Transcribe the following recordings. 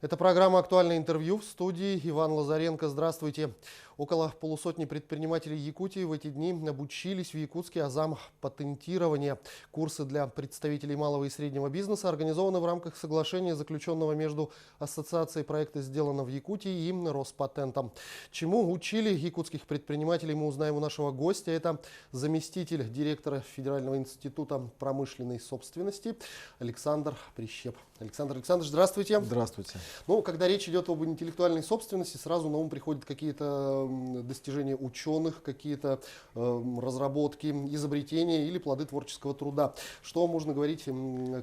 Это программа «Актуальное интервью», в студии Иван Лазаренко. Здравствуйте. Около полусотни предпринимателей Якутии в эти дни обучились в Якутске азам патентирования. Курсы для представителей малого и среднего бизнеса организованы в рамках соглашения, заключенного между Ассоциацией проекта «Сделано в Якутии» и Роспатентом. Чему учили якутских предпринимателей, мы узнаем у нашего гостя. Это заместитель директора Федерального института промышленной собственности Александр Прищеп. Александр Александрович, здравствуйте. Здравствуйте. Ну, когда речь идет об интеллектуальной собственности, сразу на ум приходят какие-то достижения ученых, какие-то разработки, изобретения или плоды творческого труда. Что можно говорить,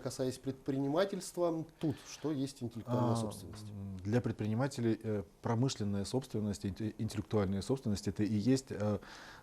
касаясь предпринимательства тут? Что есть интеллектуальная собственность? Для предпринимателей промышленная собственность, интеллектуальная собственность — это и есть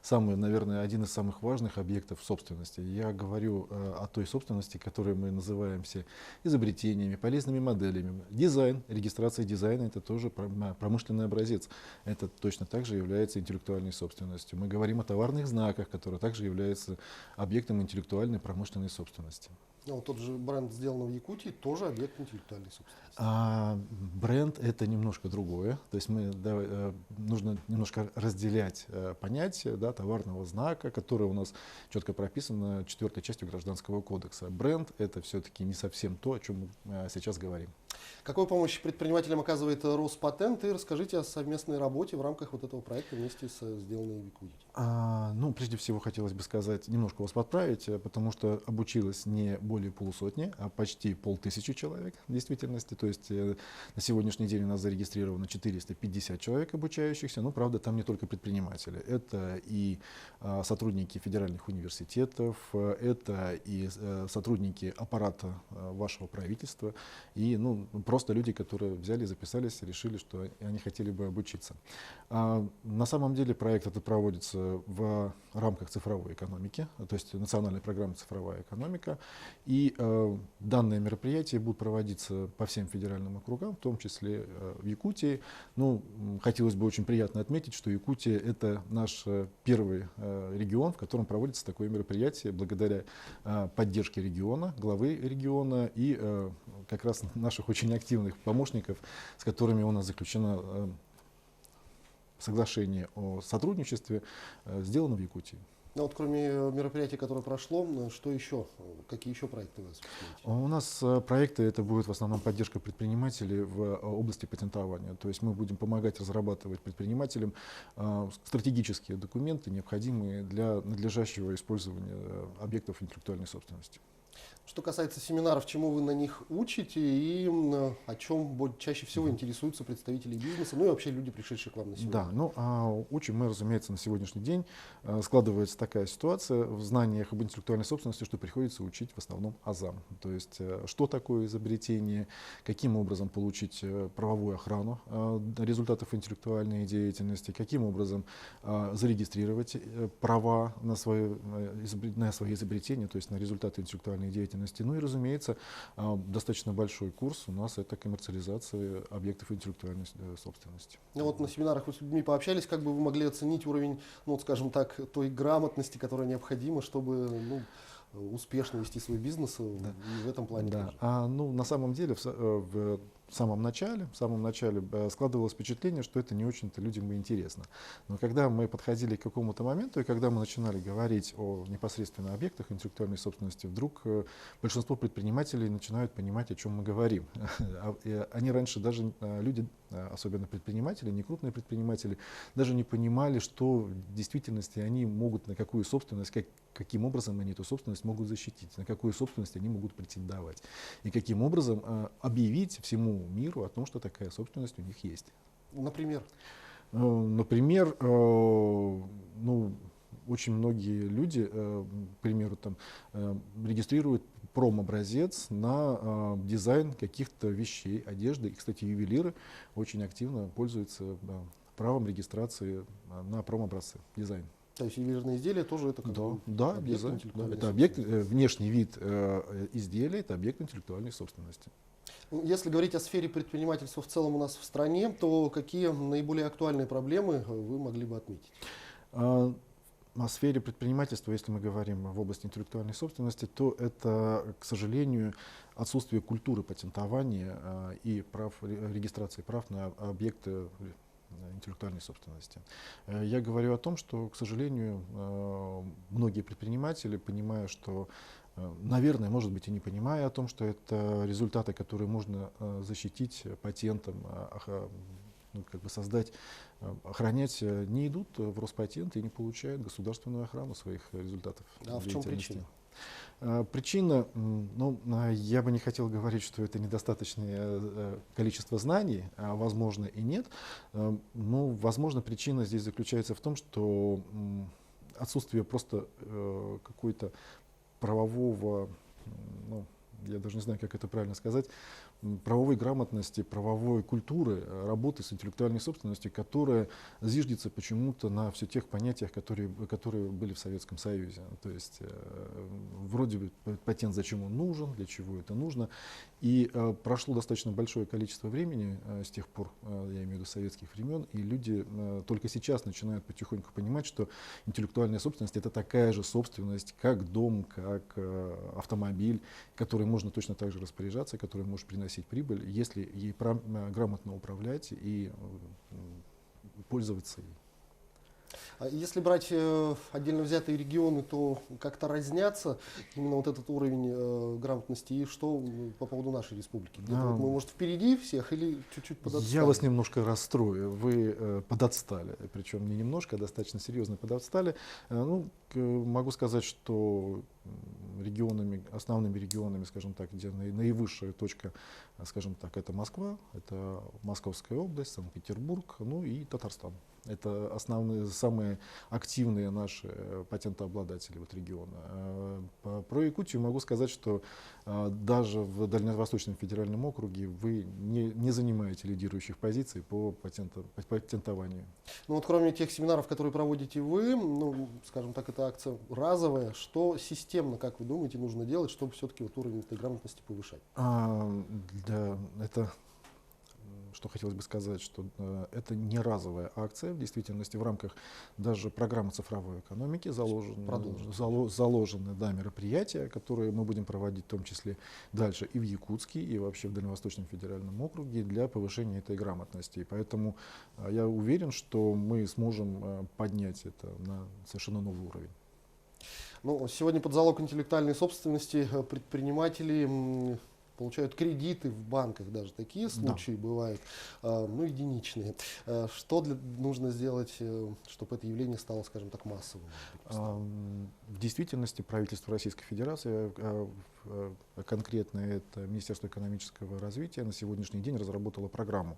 самый, наверное, один из самых важных объектов собственности. Я говорю о той собственности, которую мы называем все изобретениями, полезными моделями. Дизайн, регистрация дизайна — это тоже промышленный образец. Это точно так же является интеллектуальной собственностью. Мы говорим о товарных знаках, которые также являются объектом интеллектуальной промышленной собственности. Ну, тот же бренд «Сделано в Якутии» тоже объект интеллектуальной собственности. Бренд — это немножко другое. То есть нужно немножко разделять понятие, да, товарного знака, которое у нас четко прописано 4-й частью Гражданского кодекса. Бренд — это все-таки не совсем то, о чем мы сейчас говорим. Какую помощь предпринимателям оказывает Роспатент? И расскажите о совместной работе в рамках вот этого проекта вместе с «Сделано в Якутии». Прежде всего, хотелось бы сказать, немножко вас подправить, потому что обучилось не более полусотни, а почти 500 человек в действительности. То есть на сегодняшний день у нас зарегистрировано 450 человек обучающихся. Но, правда, там не только предприниматели. Это и сотрудники федеральных университетов, это и сотрудники аппарата вашего правительства, и просто люди, которые взяли, записались, решили, что они хотели бы обучиться. На самом деле проект этот проводится в рамках цифровой экономики, то есть национальной программы «Цифровая экономика». И данные мероприятия будут проводиться по всем федеральным округам, в том числе в Якутии. Хотелось бы очень приятно отметить, что Якутия — это наш первый регион, в котором проводится такое мероприятие благодаря поддержке региона, главы региона и как раз наших очень активных помощников, с которыми у нас заключено соглашение о сотрудничестве, сделано в Якутии. Ну вот кроме мероприятий, которое прошло, что еще? Какие еще проекты у вас? У нас проекты — это будет в основном поддержка предпринимателей в области патентования. То есть мы будем помогать разрабатывать предпринимателям стратегические документы, необходимые для надлежащего использования объектов интеллектуальной собственности. Что касается семинаров, чему вы на них учите и о чем чаще всего интересуются представители бизнеса, ну и вообще люди, пришедшие к вам на семинар? Да, учим мы, разумеется, на сегодняшний день. Складывается такая ситуация в знаниях об интеллектуальной собственности, что приходится учить в основном азам. То есть, что такое изобретение, каким образом получить правовую охрану результатов интеллектуальной деятельности, каким образом зарегистрировать права на свои изобретения, то есть на результаты интеллектуальной деятельности. Ну и, разумеется, достаточно большой курс у нас — это коммерциализация объектов интеллектуальной собственности. Ну вот на семинарах вы с людьми пообщались, как бы вы могли оценить уровень, скажем так, той грамотности, которая необходима, чтобы успешно вести свой бизнес, и в этом плане? Да. На самом деле, в самом начале складывалось впечатление, что это не очень-то людям и интересно. Но когда мы подходили к какому-то моменту, и когда мы начинали говорить о непосредственно объектах интеллектуальной собственности, вдруг большинство предпринимателей начинают понимать, о чем мы говорим. Они раньше даже, люди, особенно предприниматели, некрупные предприниматели, даже не понимали, что в действительности они могут, на какую собственность, каким образом они эту собственность могут защитить, на какую собственность они могут претендовать, и каким образом объявить всему миру о том, что такая собственность у них есть. Например? Например, очень многие люди, к примеру, регистрируют промобразец на дизайн каких-то вещей, одежды. И, кстати, ювелиры очень активно пользуются правом регистрации на промобразцы, дизайн. То есть ювелирные изделия тоже это объект интеллектуальной собственности. Внешний вид изделия — это объект интеллектуальной собственности. Если говорить о сфере предпринимательства в целом у нас в стране, то какие наиболее актуальные проблемы вы могли бы отметить? О сфере предпринимательства, если мы говорим в области интеллектуальной собственности, то это, к сожалению, отсутствие культуры патентования и регистрации прав на объекты интеллектуальной собственности. Я говорю о том, что, к сожалению, многие предприниматели, понимая, что, наверное, может быть, и не понимая о том, что это результаты, которые можно защитить патентом, создать, охранять, не идут в Роспатент и не получают государственную охрану своих результатов. А в чем причина? Причина, я бы не хотел говорить, что это недостаточное количество знаний, а возможно и нет. Но, возможно, причина здесь заключается в том, что отсутствие просто какой-то правового, я даже не знаю, как это правильно сказать, правовой грамотности, правовой культуры работы с интеллектуальной собственностью, которая зиждется почему-то на все тех понятиях, которые были в Советском Союзе. То есть вроде бы патент, зачем он нужен, для чего это нужно. И прошло достаточно большое количество времени с тех пор, я имею в виду советских времен, и люди только сейчас начинают потихоньку понимать, что интеллектуальная собственность — это такая же собственность, как дом, как автомобиль, которой можно точно так же распоряжаться, которой может приносить прибыль, если ей грамотно управлять и пользоваться ей. А если брать отдельно взятые регионы, то как-то разнятся именно вот этот уровень грамотности, и что по поводу нашей республики? Где-то мы, может, впереди всех или чуть-чуть подотстали? Я вас немножко расстрою. Вы подотстали, причем не немножко, а достаточно серьезно подотстали. Могу сказать, что основными регионами, скажем так, где наивысшая точка, скажем так, это Москва, это Московская область, Санкт-Петербург, и Татарстан. Это основные, самые активные наши патентообладатели региона. Про Якутию могу сказать, что даже в Дальневосточном федеральном округе вы не занимаете лидирующих позиций по патентованию. Кроме тех семинаров, которые проводите вы, скажем так, это акция разовая, что системно, как вы думаете, нужно делать, чтобы все-таки уровень этой грамотности повышать? Что хотелось бы сказать, что это не разовая акция. В действительности в рамках даже программы цифровой экономики заложены мероприятия, которые мы будем проводить в том числе дальше и в Якутске, и вообще в Дальневосточном федеральном округе для повышения этой грамотности. И поэтому я уверен, что мы сможем поднять это на совершенно новый уровень. Сегодня под залог интеллектуальной собственности предприниматели получают кредиты в банках, даже такие случаи бывают, единичные. Что нужно сделать, чтобы это явление стало, скажем так, массовым? В действительности правительство Российской Федерации, конкретно это Министерство экономического развития, на сегодняшний день разработало программу,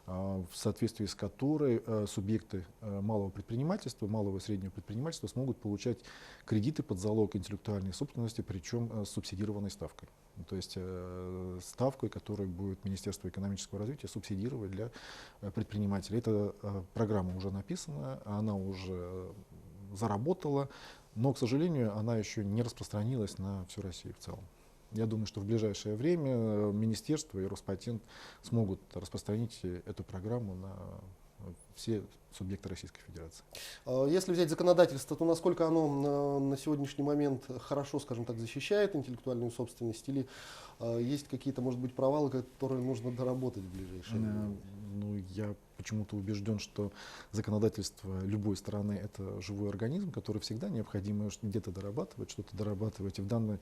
в соответствии с которой субъекты малого предпринимательства, малого и среднего предпринимательства смогут получать кредиты под залог интеллектуальной собственности, причем с субсидированной ставкой. То есть ставкой, которую будет Министерство экономического развития субсидировать для предпринимателей. Эта программа уже написана, она уже заработала, но, к сожалению, она еще не распространилась на всю Россию в целом. Я думаю, что в ближайшее время Министерство и Роспатент смогут распространить эту программу на все субъекты Российской Федерации. Если взять законодательство, то насколько оно на сегодняшний момент хорошо, скажем так, защищает интеллектуальную собственность, или есть какие-то, может быть, провалы, которые нужно доработать в ближайшее время? Я почему-то убежден, что законодательство любой страны — это живой организм, который всегда необходимо где-то дорабатывать, что-то дорабатывать. И в данной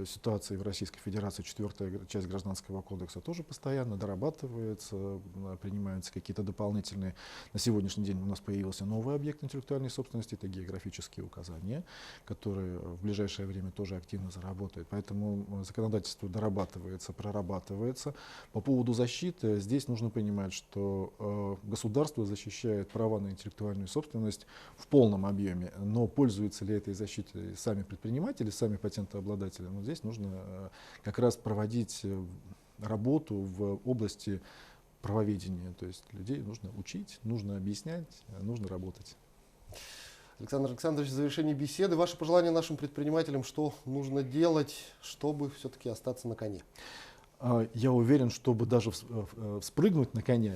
ситуации в Российской Федерации 4-я часть Гражданского кодекса тоже постоянно дорабатывается, принимаются какие-то дополнительные. На сегодняшний день у нас появился новый объект интеллектуальной собственности, это географические указания, которые в ближайшее время тоже активно заработают. Поэтому законодательство дорабатывается, прорабатывается. По поводу защиты здесь нужно понимать, что государство защищает права на интеллектуальную собственность в полном объеме, но пользуются ли этой защитой сами предприниматели, сами патентообладатели, здесь нужно как раз проводить работу в области правоведения, то есть людей нужно учить, нужно объяснять, нужно работать. Александр Александрович, в завершении беседы, ваши пожелания нашим предпринимателям, что нужно делать, чтобы все-таки остаться на коне? Я уверен, чтобы даже вспрыгнуть на коня,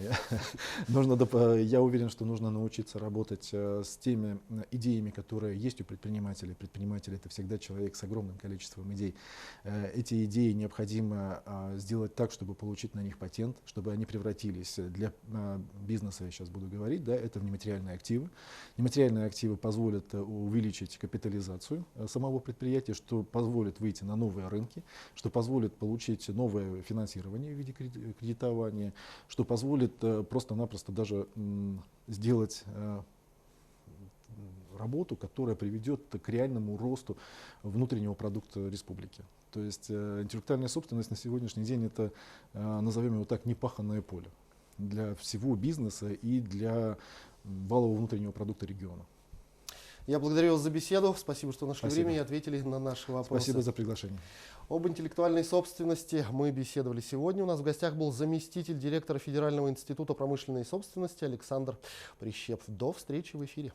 я уверен, что нужно научиться работать с теми идеями, которые есть у предпринимателей. Предприниматель — это всегда человек с огромным количеством идей. Эти идеи необходимо сделать так, чтобы получить на них патент, чтобы они превратились для бизнеса, я сейчас буду говорить, да, это в нематериальные активы. Нематериальные активы позволят увеличить капитализацию самого предприятия, что позволит выйти на новые рынки, что позволит получить новое финансирование в виде кредитования, что позволит просто-напросто даже сделать работу, которая приведет к реальному росту внутреннего продукта республики. То есть интеллектуальная собственность на сегодняшний день — это, назовем его так, непаханное поле для всего бизнеса и для валового внутреннего продукта региона. Я благодарю вас за беседу. Спасибо, что нашли Спасибо. время и ответили на наши вопросы. Спасибо за приглашение. Об интеллектуальной собственности мы беседовали сегодня. У нас в гостях был заместитель директора Федерального института промышленной собственности Александр Прищеп. До встречи в эфире.